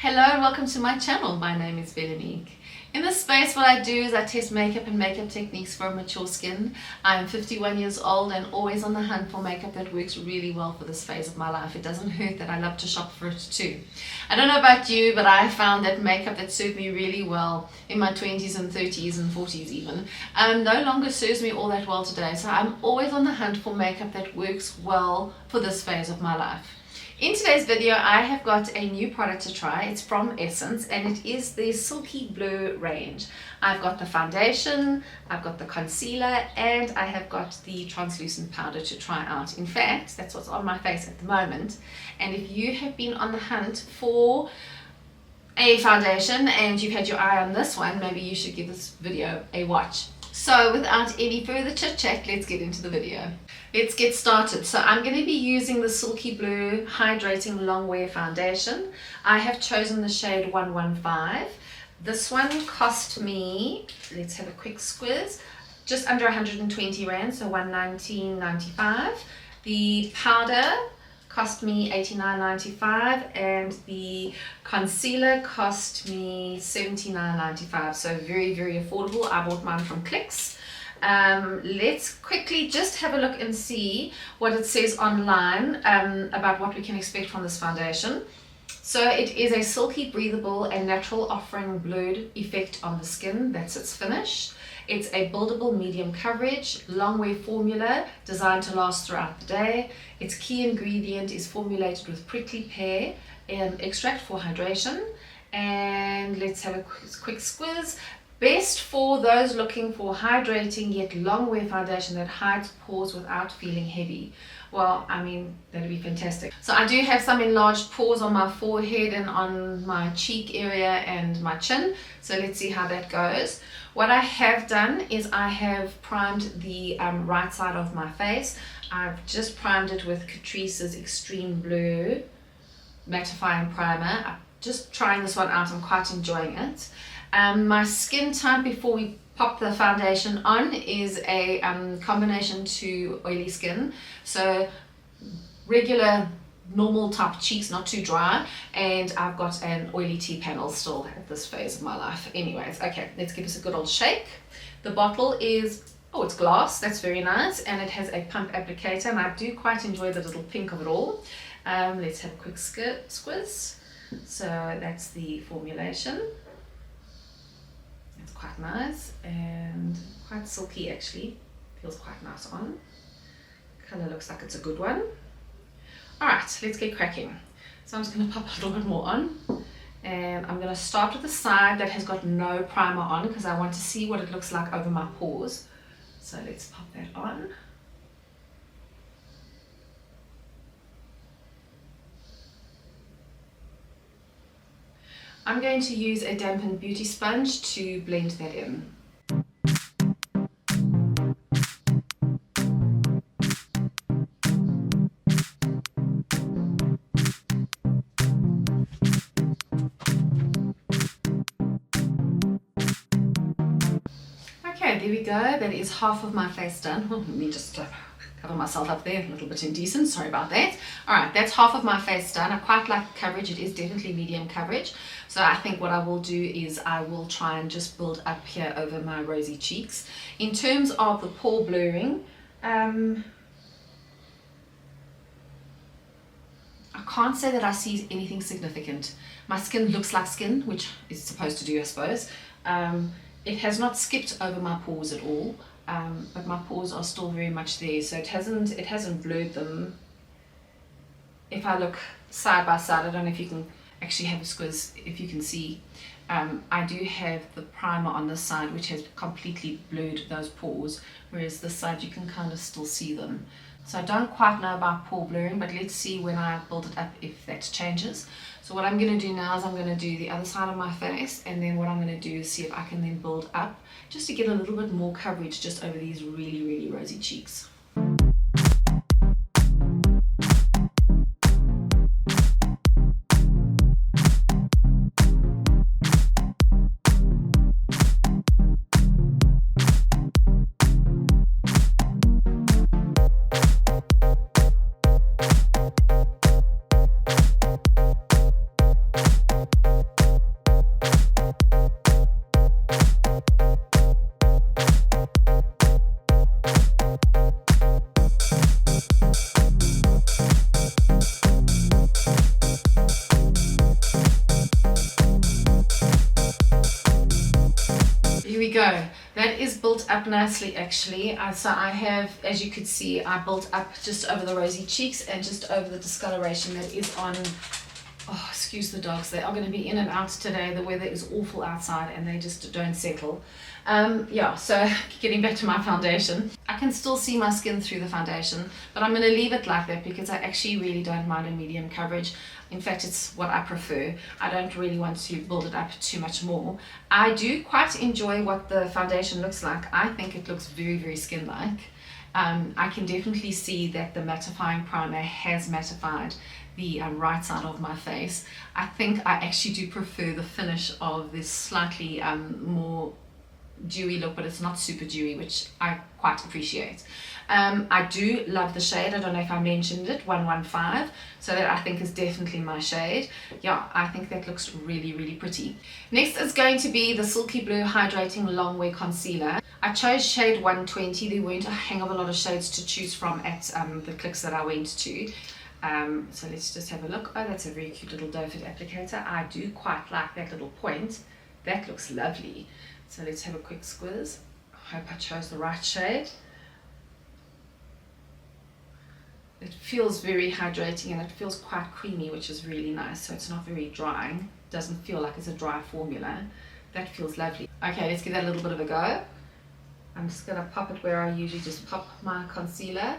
Hello and welcome to my channel. My name is Velanique. In this space, what I do is I test makeup and makeup techniques for mature skin. I'm 51 years old and always on the hunt for makeup that works really well for this phase of my life. It doesn't hurt that I love to shop for it too. I don't know about you, but I found that makeup that served me really well in my 20s and 30s and 40s even, no longer serves me all that well today. So I'm always on the hunt for makeup that works well for this phase of my life. In today's video, I have got a new product to try. It's from Essence and it is the Silky Blur range. I've got the foundation, I've got the concealer, and I have got the translucent powder to try out. In fact, that's what's on my face at the moment. And if you have been on the hunt for a foundation and you've had your eye on this one, maybe you should give this video a watch. So without any further chit chat, let's get into the video. Let's get started. So I'm going to be using the Silky Blur Hydrating Longwear Foundation. I have chosen the shade 115. This one cost me, let's have a quick squiz, just under 120 Rand, so 119.95. The powder cost me 89.95 and the concealer cost me 79.95, so very affordable. I bought mine from Clicks. Let's quickly just have a look and see what it says online about what we can expect from this foundation. So it is a silky, breathable and natural, offering blurred effect on the skin. That's its finish. It's a buildable medium coverage, long wear formula designed to last throughout the day. Its key ingredient is formulated with prickly pear extract for hydration. And let's have a quick squiz. Best for those looking for hydrating yet long wear foundation that hides pores without feeling heavy. Well, I mean, that'd be fantastic. So I do have some enlarged pores on my forehead and on my cheek area and my chin. So let's see how that goes. What I have done is I have primed the right side of my face. I've just primed it with Catrice's Extreme Blur Mattifying Primer. I'm just trying this one out. I'm quite enjoying it. My skin type before we pop the foundation on is a combination to oily skin, so regular normal type cheeks, not too dry, and I've got an oily T-panel still at this phase of my life. Anyways, okay, let's give this a good old shake. The bottle is, oh, it's glass, that's very nice, and it has a pump applicator, and I do quite enjoy the little pink of it all. Let's have a quick squiz. So that's the formulation. It's quite nice and quite silky actually. Feels quite nice on. Color looks like it's a good one. Alright, let's get cracking. So I'm just going to pop a little bit more on. And I'm going to start with the side that has got no primer on because I want to see what it looks like over my pores. So let's pop that on. I'm going to use a dampened beauty sponge to blend that in. Okay, there we go. That is half of my face done. Let me just cover myself up there, a little bit indecent, sorry about that. Alright, that's half of my face done. I quite like the coverage, it is definitely medium coverage. So I think what I will do is I will try and just build up here over my rosy cheeks. In terms of the pore blurring, I can't say that I see anything significant. My skin looks like skin, which it's supposed to do, I suppose. It has not skipped over my pores at all. But my pores are still very much there, so it hasn't blurred them. If I look side by side, I don't know if you can actually have a squiz, if you can see, I do have the primer on this side which has completely blurred those pores, whereas this side you can kind of still see them. So I don't quite know about pore blurring, but let's see when I build it up if that changes. So what I'm going to do now is I'm going to do the other side of my face, and then what I'm going to do is see if I can then build up just to get a little bit more coverage just over these really rosy cheeks. up nicely actually. So I have, as you could see, I built up just over the rosy cheeks and just over the discoloration that is on, oh, excuse the dogs, they are going to be in and out today. The weather is awful outside and they just don't settle. Yeah, so getting back to my foundation, I can still see my skin through the foundation, but I'm going to leave it like that because I actually really don't mind a medium coverage. In fact, it's what I prefer. I don't really want to build it up too much more. I do quite enjoy what the foundation looks like. I think it looks very, very skin-like. I can definitely see that the mattifying primer has mattified the right side of my face. I think I actually do prefer the finish of this slightly more dewy look, but it's not super dewy, which I quite appreciate. I do love the shade. I don't know if I mentioned it, 115, so that I think is definitely my shade. Yeah, I think that looks really, really pretty. Next is going to be the Silky Blur Hydrating Longwear Concealer. I chose shade 120. There weren't a hang of a lot of shades to choose from at the clicks that I went to. So let's just have a look. Oh, that's a very cute little doe foot applicator. I do quite like that little point. That looks lovely. So let's have a quick squiz. I hope I chose the right shade. It feels very hydrating and it feels quite creamy, which is really nice. So it's not very drying. Doesn't feel like it's a dry formula. That feels lovely. Okay, let's give that a little bit of a go. I'm just going to pop it where I usually just pop my concealer.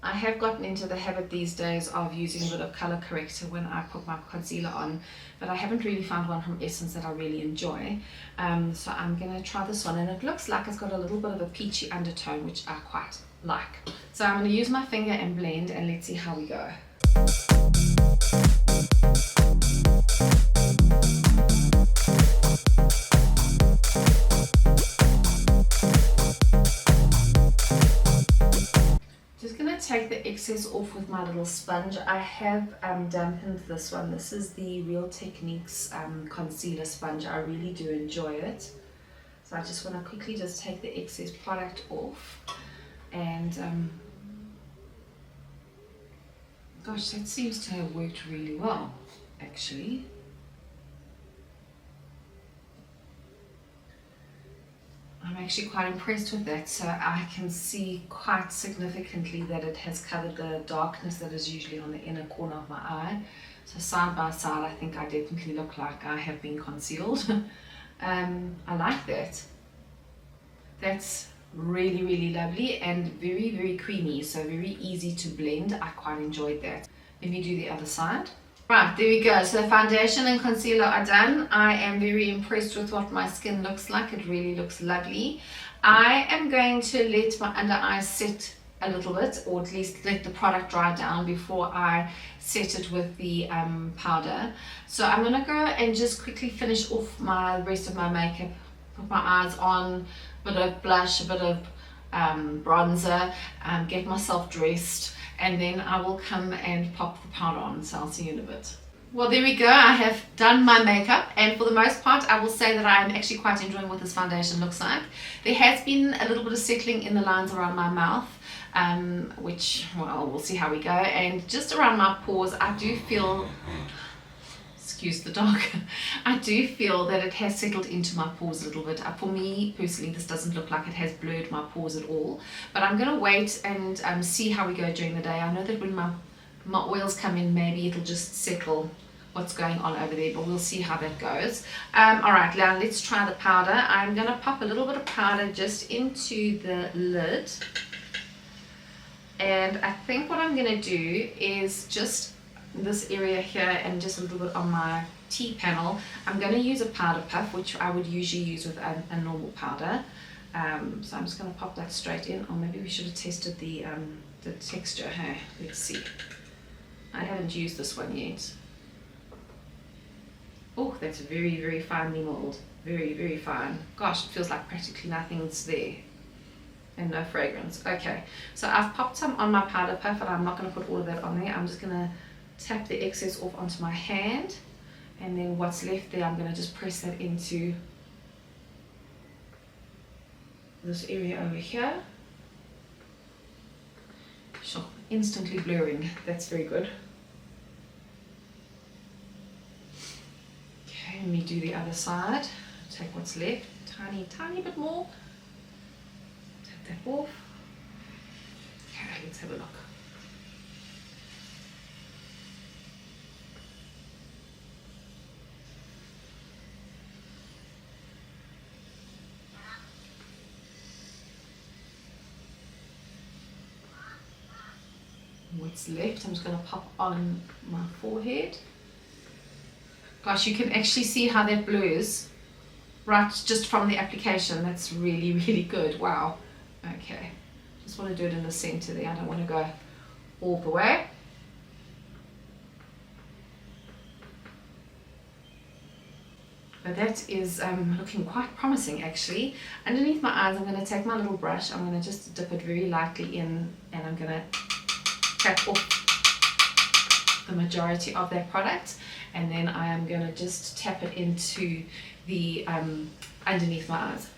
I have gotten into the habit these days of using a bit of color corrector when I put my concealer on, but I haven't really found one from Essence that I really enjoy. So I'm going to try this one, and it looks like it's got a little bit of a peachy undertone, which I quite like. So I'm going to use my finger and blend, and let's see how we go. Take the excess off with my little sponge. I have dampened this one. This is the Real Techniques concealer sponge. I really do enjoy it. So I just want to quickly just take the excess product off, and gosh, that seems to have worked really well actually. I'm actually quite impressed with that. So I can see quite significantly that it has covered the darkness that is usually on the inner corner of my eye. So side by side, I think I definitely look like I have been concealed. I like that. That's really, really lovely and very, very creamy. So very easy to blend. I quite enjoyed that. Let me do the other side. Right, there we go. So the foundation and concealer are done. I am very impressed with what my skin looks like. It really looks lovely. I am going to let my under eyes set a little bit, or at least let the product dry down before I set it with the powder. So I'm going to go and just quickly finish off the rest of my makeup. Put my eyes on, a bit of blush, a bit of bronzer, get myself dressed, and then I will come and pop the powder on. So I'll see you in a bit. Well, there we go. I have done my makeup, and for the most part I will say that I am actually quite enjoying what this foundation looks like. There has been a little bit of settling in the lines around my mouth, which, well, we'll see how we go, and just around my pores I do feel, excuse the dog, I do feel that it has settled into my pores a little bit. For me personally, this doesn't look like it has blurred my pores at all, but I'm going to wait and see how we go during the day. I know that when my oils come in, maybe it'll just settle what's going on over there, but we'll see how that goes. Alright, now let's try the powder. I'm going to pop a little bit of powder just into the lid, and I think what I'm going to do is just this area here and just a little bit on my T panel. I'm going to use a powder puff, which I would usually use with a normal powder. So I'm just going to pop that straight in, or maybe we should have tested the texture. Hey, let's see. I haven't used this one yet. Oh, that's very, very finely molded. Very, very fine. Gosh, it feels like practically nothing's there. And no fragrance. Okay, so I've popped some on my powder puff, and I'm not going to put all of that on there. I'm just going to tap the excess off onto my hand, and then what's left there I'm going to just press that into this area over here. Sure, instantly blurring. That's very good. Okay, let me do the other side. Take what's left, tiny bit more. that off. Okay, let's have a look. What's left, I'm just going to pop on my forehead. Gosh, you can actually see how that blurs right just from the application. That's really, really good. Wow. Okay, just want to do it in the center there. I don't want to go all the way. But that is looking quite promising actually. Underneath my eyes, I'm going to take my little brush. I'm going to just dip it very lightly in, and I'm going to tap off the majority of that product, and then I am going to just tap it into the underneath my eyes.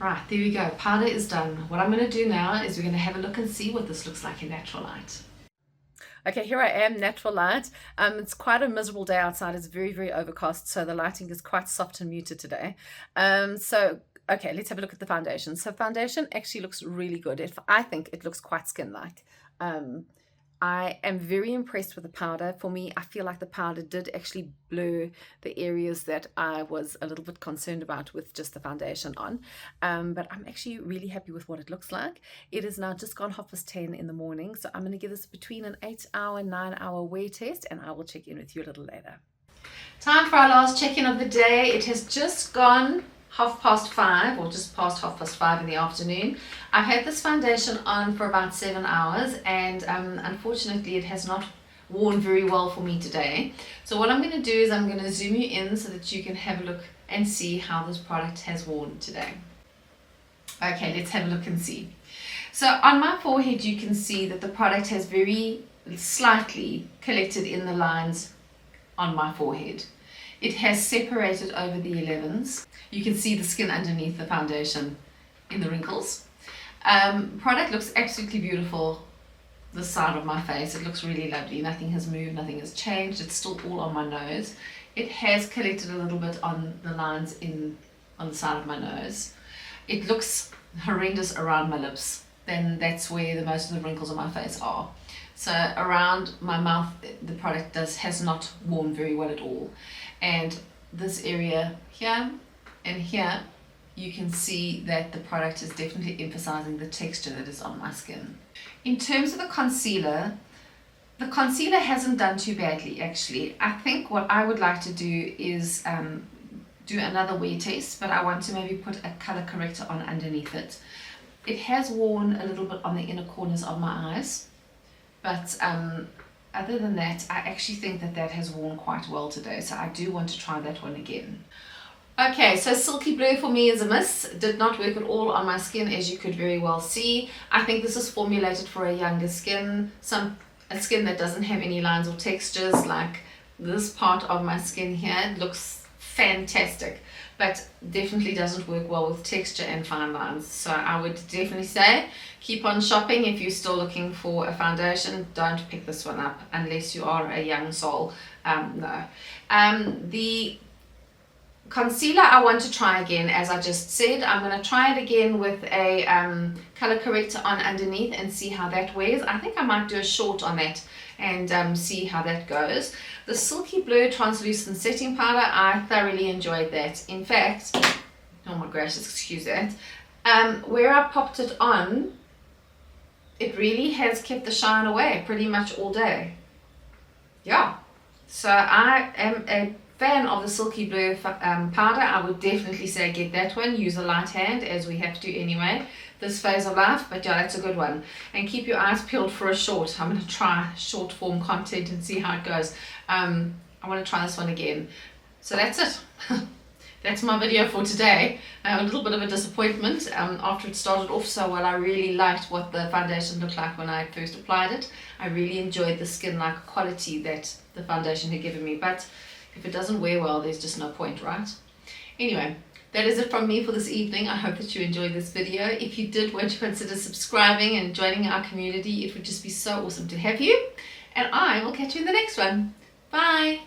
Right, there we go. Powder is done. What I'm going to do now is we're going to have a look and see what this looks like in natural light. Okay, here I am, natural light. It's quite a miserable day outside. It's very, very overcast, so the lighting is quite soft and muted today. Okay, let's have a look at the foundation. So foundation actually looks really good. I think it looks quite skin-like. I am very impressed with the powder. For me, I feel like the powder did actually blur the areas that I was a little bit concerned about with just the foundation on. But I'm actually really happy with what it looks like. It is now just gone 10:30 in the morning, so I'm going to give this between an 8-hour, 9-hour wear test, and I will check in with you a little later. Time for our last check-in of the day. It has just gone 5:30, or just past 5:30 in the afternoon. I've had this foundation on for about 7 hours, and unfortunately it has not worn very well for me today. So what I'm going to do is I'm going to zoom you in so that you can have a look and see how this product has worn today. Okay, let's have a look and see. So on my forehead you can see that the product has very slightly collected in the lines on my forehead. It has separated over the 11s. You can see the skin underneath the foundation in the wrinkles. Product looks absolutely beautiful this side of my face. It looks really lovely. Nothing has moved, nothing has changed. It's still all on my nose. It has collected a little bit on the lines on the side of my nose. It looks horrendous around my lips. Then that's where most of the wrinkles on my face are. So around my mouth, the product has not worn very well at all. And this area here and here, you can see that the product is definitely emphasizing the texture that is on my skin. In terms of the concealer hasn't done too badly actually. I think what I would like to do is do another wear test, but I want to maybe put a color corrector on underneath it. It has worn a little bit on the inner corners of my eyes, but other than that, I actually think that has worn quite well today, so I do want to try that one again. Okay, so Silky Blur for me is a miss. Did not work at all on my skin, as you could very well see. I think this is formulated for a younger skin, a skin that doesn't have any lines or textures. Like this part of my skin here looks fantastic, but definitely doesn't work well with texture and fine lines. So I would definitely say keep on shopping. If you're still looking for a foundation, don't pick this one up unless you are a young soul. No. The concealer I want to try again, as I just said. I'm going to try it again with a color corrector on underneath and see how that wears. I think I might do a short on that and see how that goes. The Silky Blur Translucent Setting Powder, I thoroughly enjoyed that. In fact, oh my gracious, excuse that, where I popped it on, it really has kept the shine away pretty much all day. Yeah, so I am a fan of the Silky Blur powder. I would definitely say get that one. Use a light hand, as we have to anyway this phase of life, but yeah, that's a good one. And keep your eyes peeled for a short. I'm going to try short form content and see how it goes. I want to try this one again. So that's it. That's my video for today. A little bit of a disappointment after it started off so well. I really liked what the foundation looked like when I first applied it. I really enjoyed the skin-like quality that the foundation had given me, but if it doesn't wear well, there's just no point, right? Anyway, that is it from me for this evening. I hope that you enjoyed this video. If you did, won't you consider subscribing and joining our community? It would just be so awesome to have you. And I will catch you in the next one. Bye!